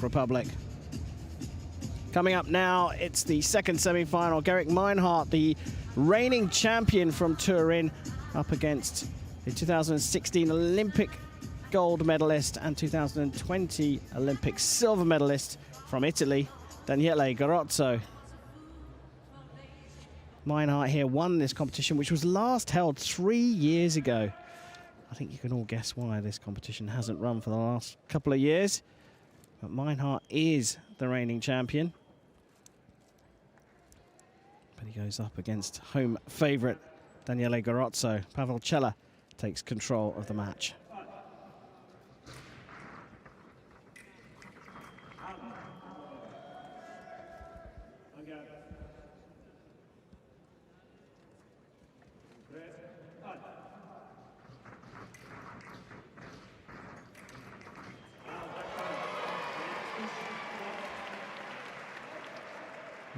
Republic. Coming up now, it's the second semi-final. Gerek Meinhardt, the reigning champion from Turin, up against the 2016 Olympic gold medalist and 2020 Olympic silver medalist from Italy, Daniele Garozzo. Meinhardt here won this competition, which was last held 3 years ago. I think you can all guess why this competition hasn't run for the last couple of years. But Meinhardt is the reigning champion. But he goes up against home favourite Daniele Garozzo. Pavel Cella takes control of the match.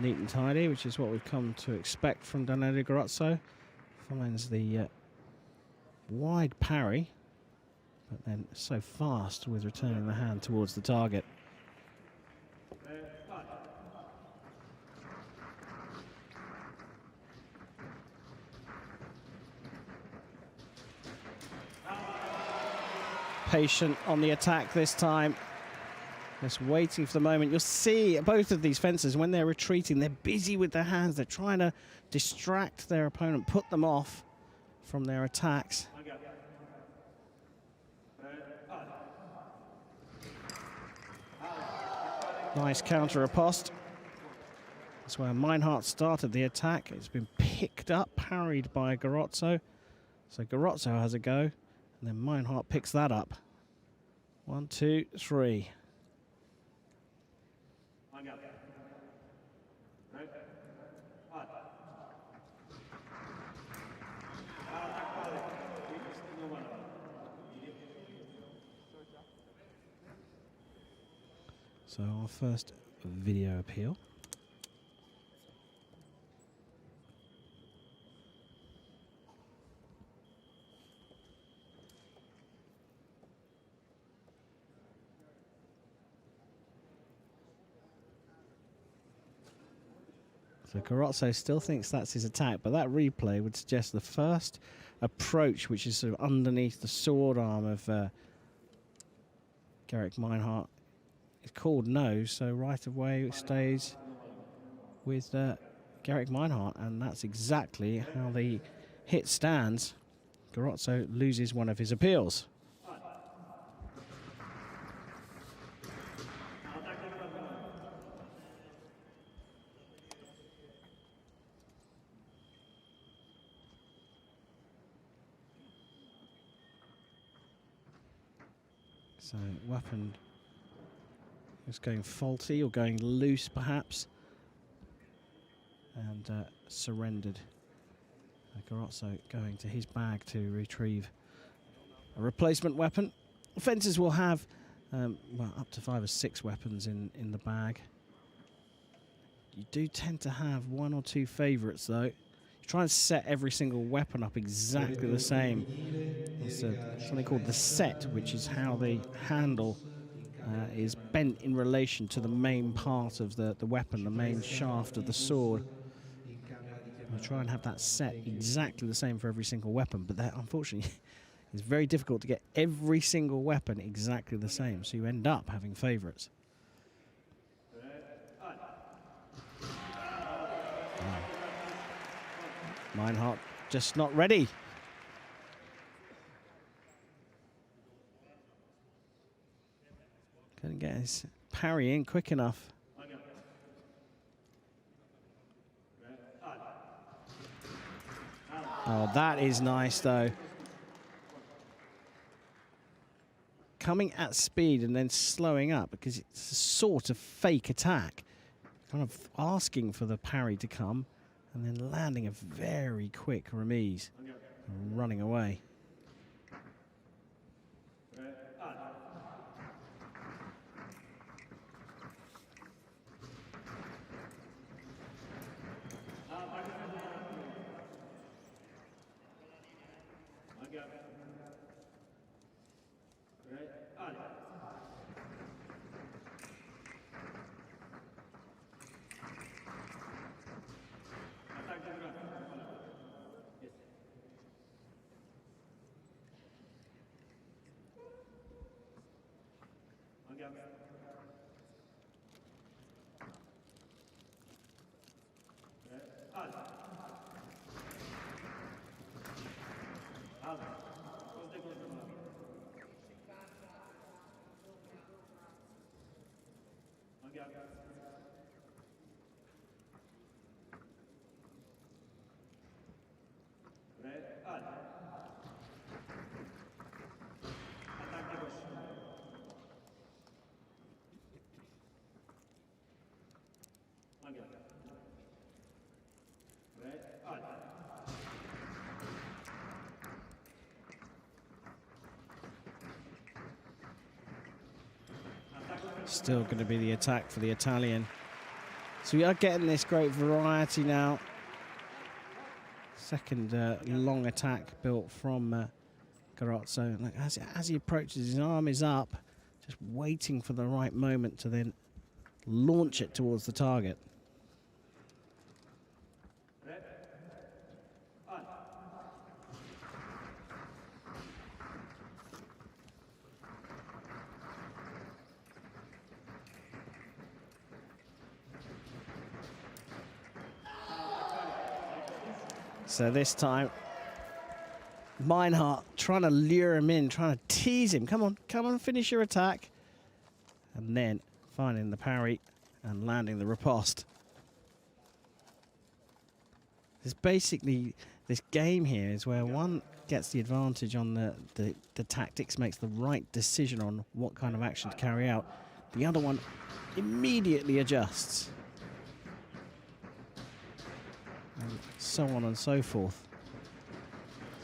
Neat and tidy, which is what we've come to expect from Daniele Garozzo. Finds the wide parry, but then so fast with returning the hand towards the target. Patient on the attack this time. Just waiting for the moment. You'll see both of these fencers, when they're retreating, they're busy with their hands. They're trying to distract their opponent, put them off from their attacks. Nice counter riposte. That's where Meinhardt started the attack. It's been picked up, parried by Garozzo. So Garozzo has a go, and then Meinhardt picks that up. 1, 2, 3. So our first video appeal. So Garozzo still thinks that's his attack, but that replay would suggest the first approach, which is sort of underneath the sword arm of Gerek Meinhardt, is called no, so right of way stays with Gerek Meinhardt, and that's exactly how the hit stands. Garozzo loses one of his appeals. So weapon is going faulty or going loose perhaps, and surrendered. Garozzo going to his bag to retrieve a replacement weapon. Fencers will have well, up to 5 or 6 weapons in the bag. You do tend to have 1 or 2 favourites though. You try and set every single weapon up exactly the same. There's something called the set, which is how the handle is bent in relation to the main part of the weapon, the main shaft of the sword. You try and have that set exactly the same for every single weapon, but that unfortunately is very difficult to get every single weapon exactly the same, so you end up having favourites. Meinhardt just not ready. Couldn't get his parry in quick enough. Oh, that is nice though. Coming at speed and then slowing up, because it's a sort of fake attack. Kind of asking for the parry to come and then landing a very quick remise and running away. Still going to be the attack for the Italian. So we are getting this great variety now. Second long attack built from Garozzo. Like as he approaches, his arm is up, just waiting for the right moment to then launch it towards the target. So this time, Meinhardt trying to lure him in, trying to tease him. Come on, finish your attack. And then finding the parry and landing the riposte. It's basically, this game here is where one gets the advantage on the tactics, makes the right decision on what kind of action to carry out. The other one immediately adjusts. And so on and so forth.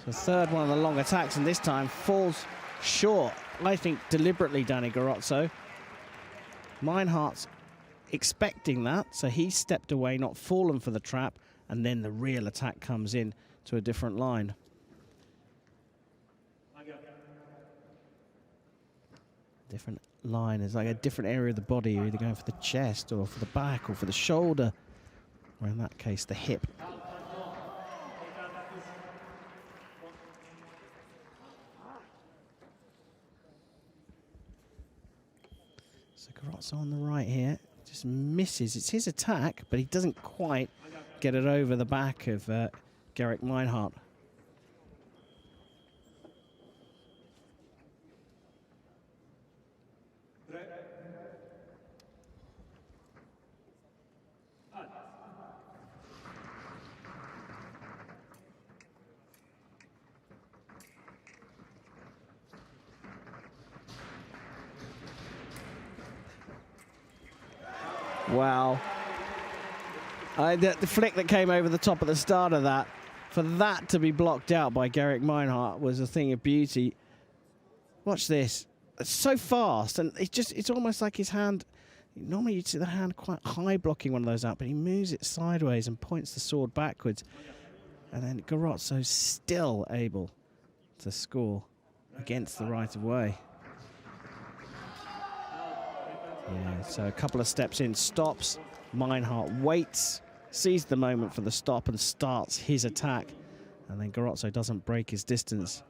So third one of the long attacks, and this time falls short. I think deliberately, Daniele Garozzo. Meinhardt's expecting that, so he stepped away, not fallen for the trap, and then the real attack comes in to a different line. Different line is like a different area of the body. You're either going for the chest or for the back or for the shoulder, or in that case, the hip. So Garozzo on the right here, just misses. It's his attack, but he doesn't quite get it over the back of Gerek Meinhardt. Wow. The flick that came over the top at the start of that, for that to be blocked out by Gerek Meinhardt was a thing of beauty. Watch this. It's so fast, and it's almost like his hand, normally you'd see the hand quite high blocking one of those out, but he moves it sideways and points the sword backwards. And then Garozzo's still able to score against the right of way. Yeah, so a couple of steps in, stops. Meinhardt waits, sees the moment for the stop and starts his attack. And then Garozzo doesn't break his distance.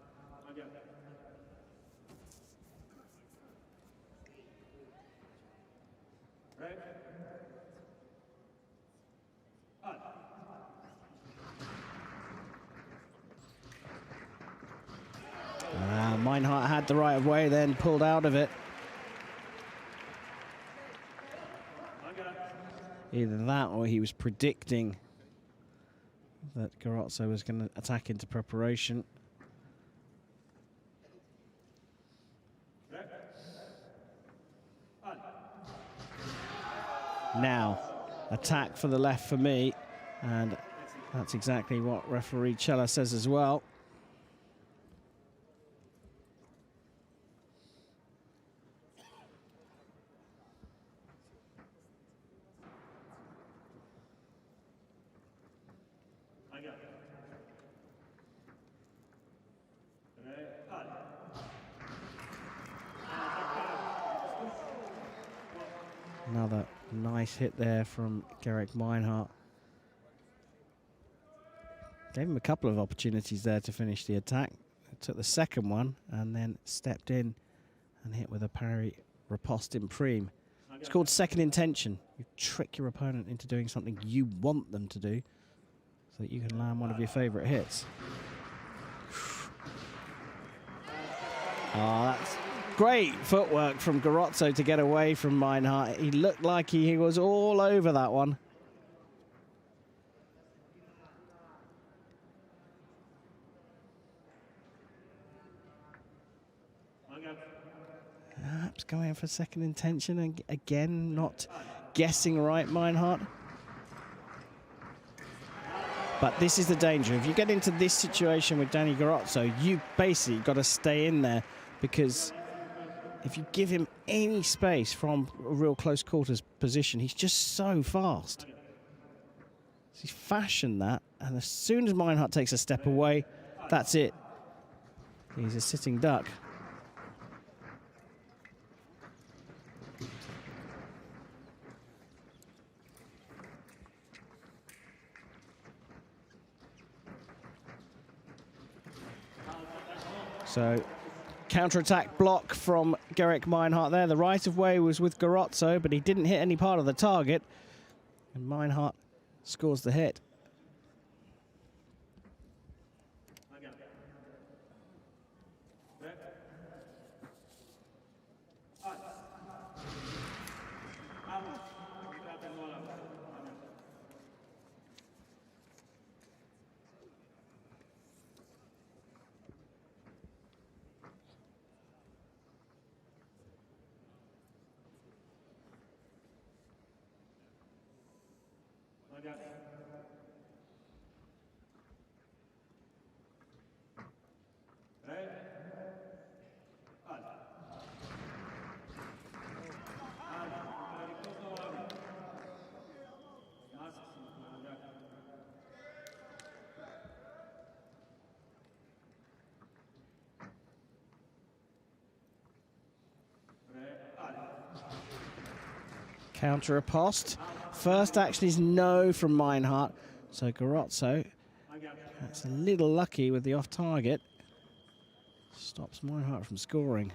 Meinhardt had the right of way, then pulled out of it. Either that or he was predicting that Garozzo was going to attack into preparation. Now, attack for the left for me, and that's exactly what referee Cella says as well. Another nice hit there from Gerek Meinhardt. Gave him a couple of opportunities there to finish the attack. Took the second one and then stepped in and hit with a parry riposte in Prix. It's called second intention. You trick your opponent into doing something you want them to do so that you can land one of your favourite hits. Oh, that's great footwork from Garozzo to get away from Meinhardt. He looked like he was all over that one. Perhaps going for second intention, and again not guessing right, Meinhardt. But this is the danger. If you get into this situation with Dani Garozzo, you basically got to stay in there, because if you give him any space from a real close quarters position, he's just so fast. So he's fashioned that, and as soon as Meinhardt takes a step away, that's it. He's a sitting duck. So, counter-attack block from Gerek Meinhardt there. The right-of-way was with Garozzo, but he didn't hit any part of the target. And Meinhardt scores the hit. Counter riposte. First action is no from Meinhardt. So Garozzo, that's a little lucky with the off target. Stops Meinhardt from scoring.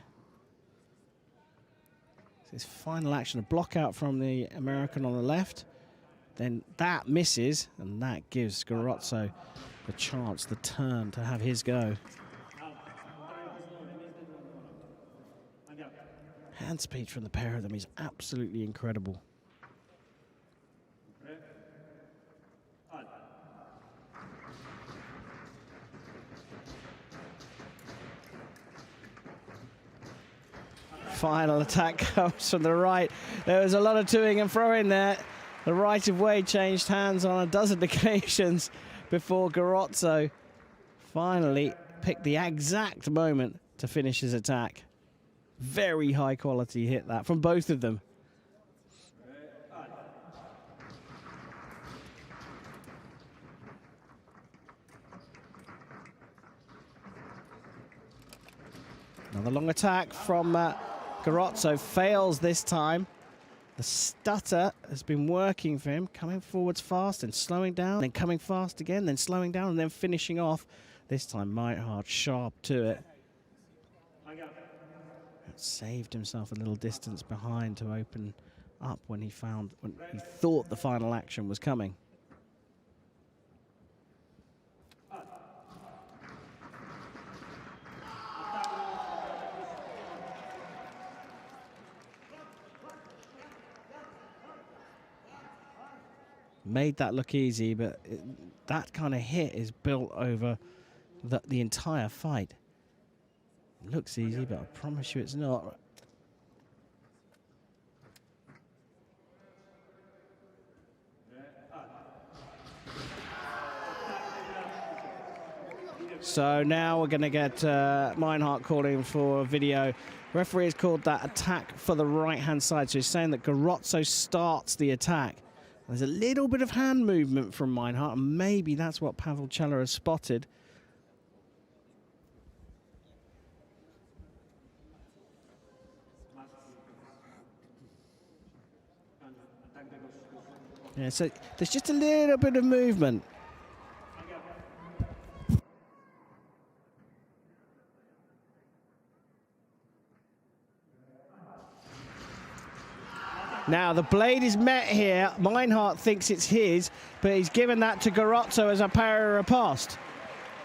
His final action, a block out from the American on the left. Then that misses, and that gives Garozzo the chance, the turn to have his go. Hand speed from the pair of them is absolutely incredible. Final attack comes from the right. There was a lot of toing and froing there. The right of way changed hands on a dozen occasions before Garozzo finally picked the exact moment to finish his attack. Very high quality hit that from both of them. Another long attack from Garozzo, fails this time. The stutter has been working for him, coming forwards fast and slowing down, then coming fast again, then slowing down, and then finishing off. This time Meinhardt sharp to it. Saved himself a little distance behind to open up when he thought the final action was coming. Made that look easy, but that kind of hit is built over the entire fight. It looks easy, but I promise you it's not. So now we're going to get Meinhardt calling for a video. Referee has called that attack for the right-hand side, so he's saying that Garozzo starts the attack. There's a little bit of hand movement from Meinhardt, and maybe that's what Pavel Celler has spotted. Yeah, so there's just a little bit of movement. Now, the blade is met here. Meinhardt thinks it's his, but he's given that to Garozzo as a para riposte.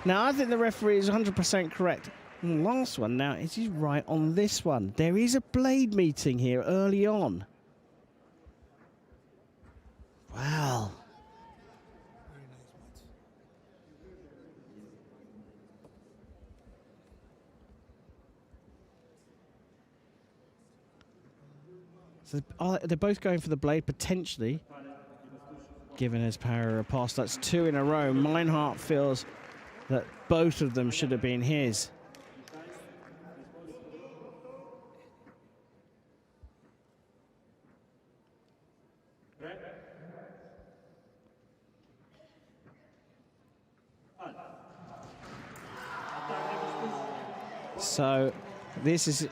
Now, I think the referee is 100% correct. And the last one now, is he right on this one? There is a blade meeting here early on. Wow. So they're both going for the blade, potentially, given his para riposte. That's 2 in a row. Meinhardt feels that both of them should have been his. So this is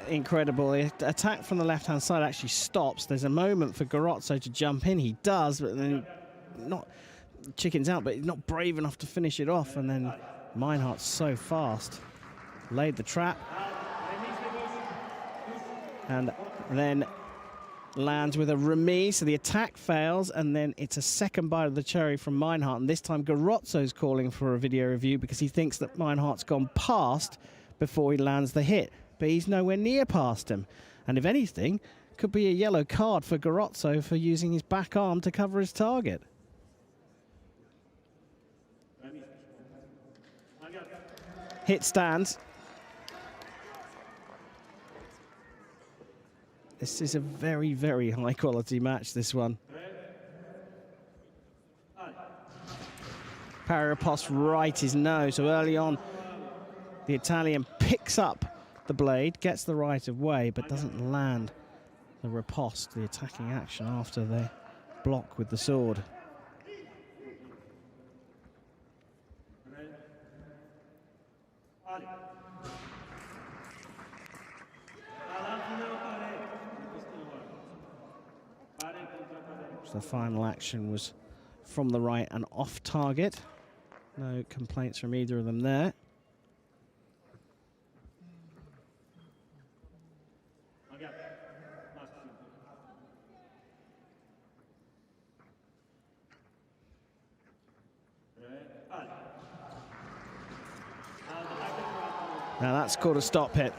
incredible. The attack from the left-hand side actually stops. There's a moment for Garozzo to jump in. He does, but then not chickens out, but he's not brave enough to finish it off. And then Meinhardt's so fast. Laid the trap. And then lands with a remise. So the attack fails, and then it's a second bite of the cherry from Meinhardt. And this time Garozzo's calling for a video review because he thinks that Meinhardt's gone past before he lands the hit, but he's nowhere near past him. And if anything, could be a yellow card for Garozzo for using his back arm to cover his target. Hit stands. This is a very, very high quality match, this one. Para riposte right is no, so early on the Italian picks up the blade, gets the right of way, but doesn't land the riposte, the attacking action after the block with the sword. So the final action was from the right and off target. No complaints from either of them there. Now that's called a stop hit.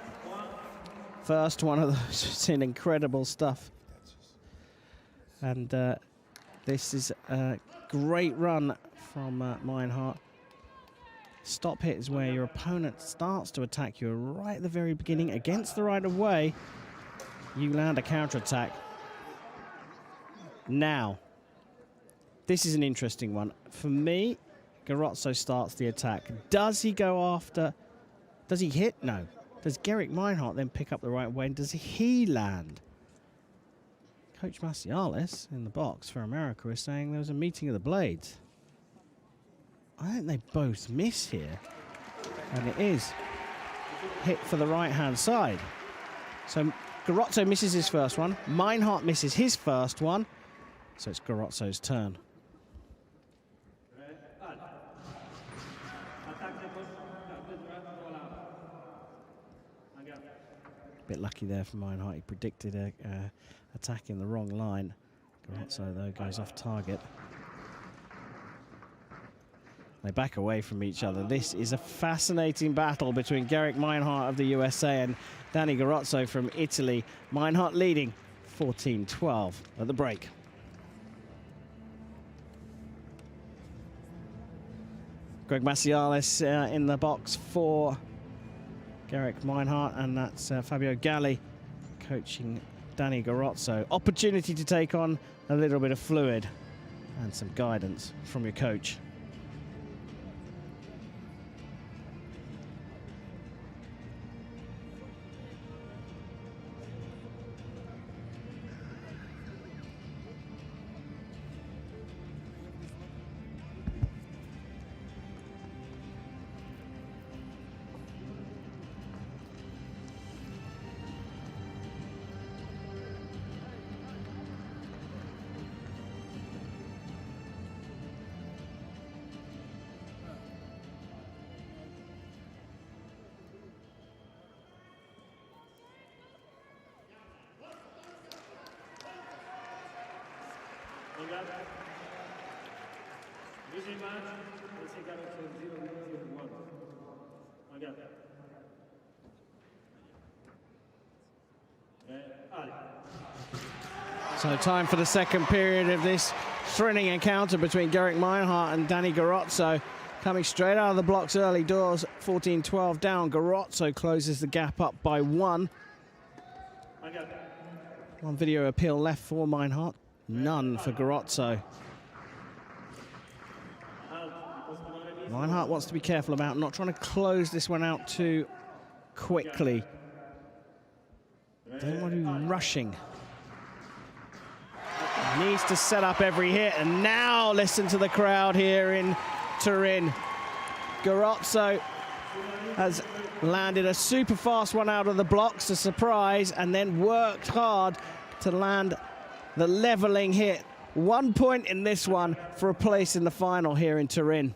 First one of those. It's in incredible stuff. And this is a great run from Meinhardt. Stop hit is where your opponent starts to attack you right at the very beginning against the right of way. You land a counterattack. Now, this is an interesting one. For me, Garozzo starts the attack. Does he go after... Does he hit? No. Does Gerek Meinhardt then pick up the right way, and does he land? Coach Macialis in the box for America is saying there was a meeting of the blades. I think they both miss here. And it is hit for the right-hand side. So Garozzo misses his first one. Meinhardt misses his first one. So it's Garozzo's turn. Bit lucky there for Meinhardt. He predicted a attack in the wrong line. Garozzo, though, goes off target. They back away from each other. This is a fascinating battle between Gerek Meinhardt of the USA and Daniele Garozzo from Italy. Meinhardt leading 14-12 at the break. Greg Macialis in the box for Gerek Meinhardt, and that's Fabio Galli coaching Daniele Garozzo. Opportunity to take on a little bit of fluid and some guidance from your coach. So time for the second period of this thrilling encounter between Gerek Meinhardt and Dani Garozzo. Coming straight out of the blocks early doors, 14-12 down. Garozzo closes the gap up by 1. One video appeal left for Meinhardt, none for Garozzo. Meinhardt wants to be careful about not trying to close this one out too quickly. Don't want to be rushing. Needs to set up every hit, and now listen to the crowd here in Turin. Garozzo has landed a super fast one out of the blocks, a surprise, and then worked hard to land the leveling hit. 1 point in this one for a place in the final here in Turin.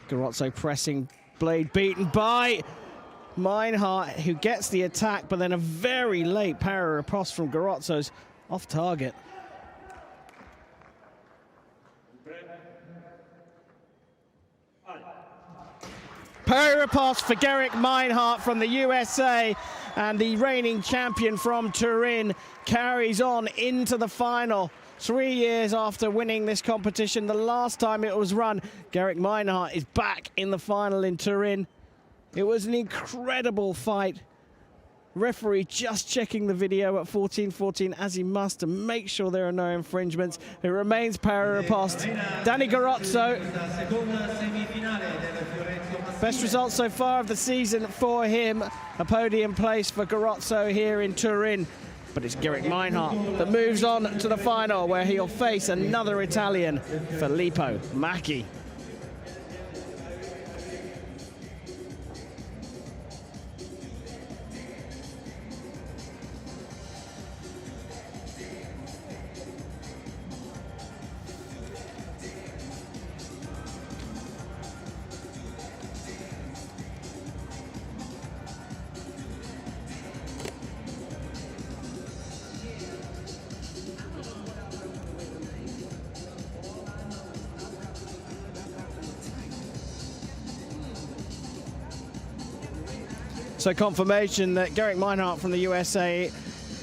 Garozzo pressing, blade beaten by Meinhardt, who gets the attack, but then a very late parry riposte from Garozzo's off target. Parry riposte for Gerek Meinhardt from the USA, and the reigning champion from Turin carries on into the final. 3 years after winning this competition, the last time it was run, Gerek Meinhardt is back in the final in Turin. It was an incredible fight. Referee just checking the video at 14-14 as he must to make sure there are no infringements. It remains parry riposte. Dani Garozzo. Best result so far of the season for him. A podium place for Garozzo here in Turin. But it's Gerek Meinhardt that moves on to the final, where he'll face another Italian, Filippo Macchi. So confirmation that Gerek Meinhardt from the USA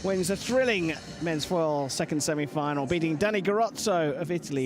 wins a thrilling men's foil second semi-final, beating Dani Garozzo of Italy